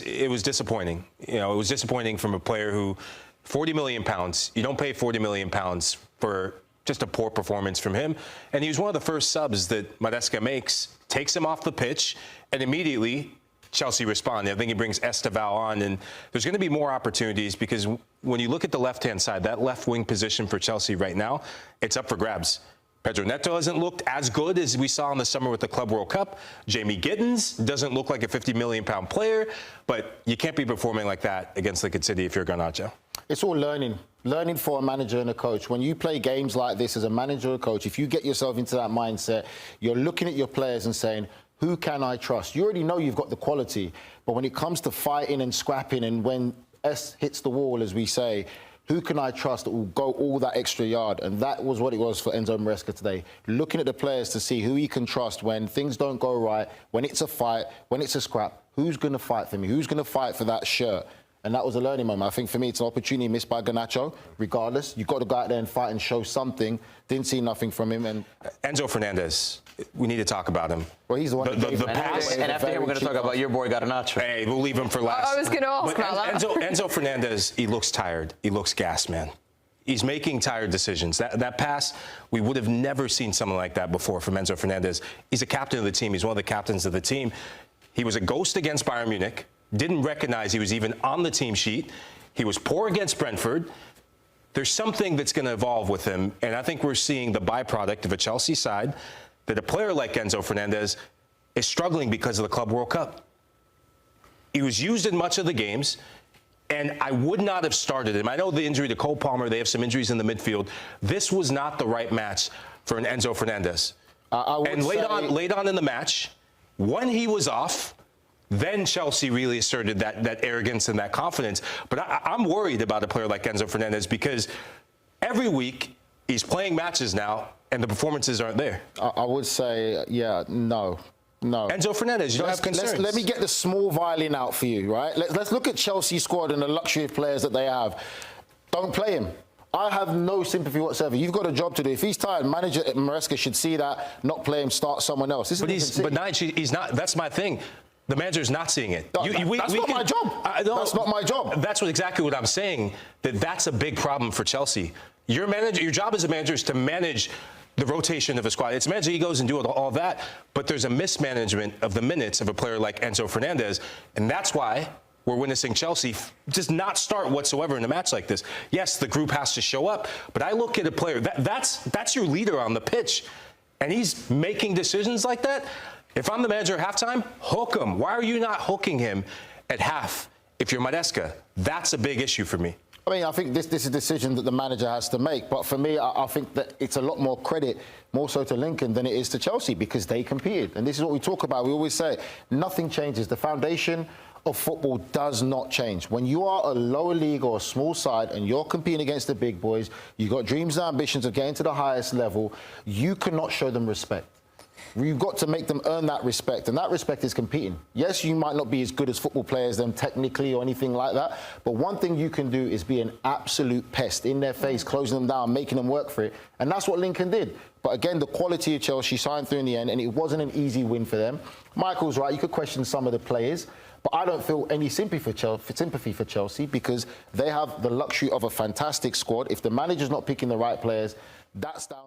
It was disappointing. You know, it was disappointing from a player who, 40 million pounds, you don't pay 40 million pounds for just a poor performance from him. And he was one of the first subs that Maresca makes, takes him off the pitch, and immediately Chelsea respond. I think he brings Esteval on, and there's going to be more opportunities because when you look at the left-hand side, that left wing position for Chelsea right now, it's up for grabs. Pedro Neto hasn't looked as good as we saw in the summer with the Club World Cup. Jamie Gittins doesn't look like a 50 million pound player, but you can't be performing like that against Lincoln City if you're Garnacho. It's all learning for a manager and a coach. When you play games like this as a manager or a coach, if you get yourself into that mindset, you're looking at your players and saying, who can I trust? You already know you've got the quality, but when it comes to fighting and scrapping and when S hits the wall, as we say, who can I trust that will go all that extra yard? And that was what it was for Enzo Maresca today. Looking at the players to see who he can trust when things don't go right, when it's a fight, when it's a scrap. Who's going to fight for me? Who's going to fight for that shirt? And that was a learning moment. I think for me, it's an opportunity missed by Garnacho. Regardless, you've got to go out there and fight and show something. Didn't see nothing from him. And Enzo Fernandez, we need to talk about him. Well, he's the one. The pass. And after him, we're going to talk about your boy Garnacho. Hey, we'll leave him for last. I was going to ask about that. Enzo Fernandez, he looks tired. He looks gassed, man. He's making tired decisions. That pass, we would have never seen something like that before from Enzo Fernandez. He's a captain of the team. He's one of the captains of the team. He was a ghost against Bayern Munich. Didn't recognize he was even on the team sheet. He was poor against Brentford. There's something that's going to evolve with him, and I think we're seeing the byproduct of a Chelsea side that a player like Enzo Fernandez is struggling because of the Club World Cup. He was used in much of the games, and I would not have started him. I know the injury to Cole Palmer, they have some injuries in the midfield. This was not the right match for an Enzo Fernandez. And late on in the match, when he was off, then Chelsea really asserted that arrogance and that confidence. But I'm worried about a player like Enzo Fernandez because every week he's playing matches now and the performances aren't there. I would say, yeah, no. Enzo Fernandez, you don't have concerns. Let me get the small violin out for you, right? Let's look at Chelsea's squad and the luxury of players that they have. Don't play him. I have no sympathy whatsoever. You've got a job to do. If he's tired, manager Maresca should see that, not play him, start someone else. But Nigel, he's not. That's my thing. The manager's not seeing it. That's not my job. That's not my job. That's exactly what I'm saying, that's a big problem for Chelsea. Your job as a manager is to manage the rotation of a squad. It's manager egos and do all that, but there's a mismanagement of the minutes of a player like Enzo Fernandez, and that's why we're witnessing Chelsea just not start whatsoever in a match like this. Yes, the group has to show up, but I look at a player, that's your leader on the pitch, and he's making decisions like that. If I'm the manager at halftime, hook him. Why are you not hooking him at half? If you're Maresca, that's a big issue for me. I mean, I think this is a decision that the manager has to make. But for me, I think that it's a lot more credit, more so to Lincoln than it is to Chelsea because they competed. And this is what we talk about. We always say, nothing changes. The foundation of football does not change. When you are a lower league or a small side and you're competing against the big boys, you've got dreams and ambitions of getting to the highest level, you cannot show them respect. You've got to make them earn that respect, and that respect is competing. Yes, you might not be as good as football players them technically or anything like that, but one thing you can do is be an absolute pest in their face, closing them down, making them work for it, and that's what Lincoln did. But again, the quality of Chelsea signed through in the end, and it wasn't an easy win for them. Michael's right, you could question some of the players, but I don't feel any sympathy for Chelsea because they have the luxury of a fantastic squad. If the manager's not picking the right players, that's down.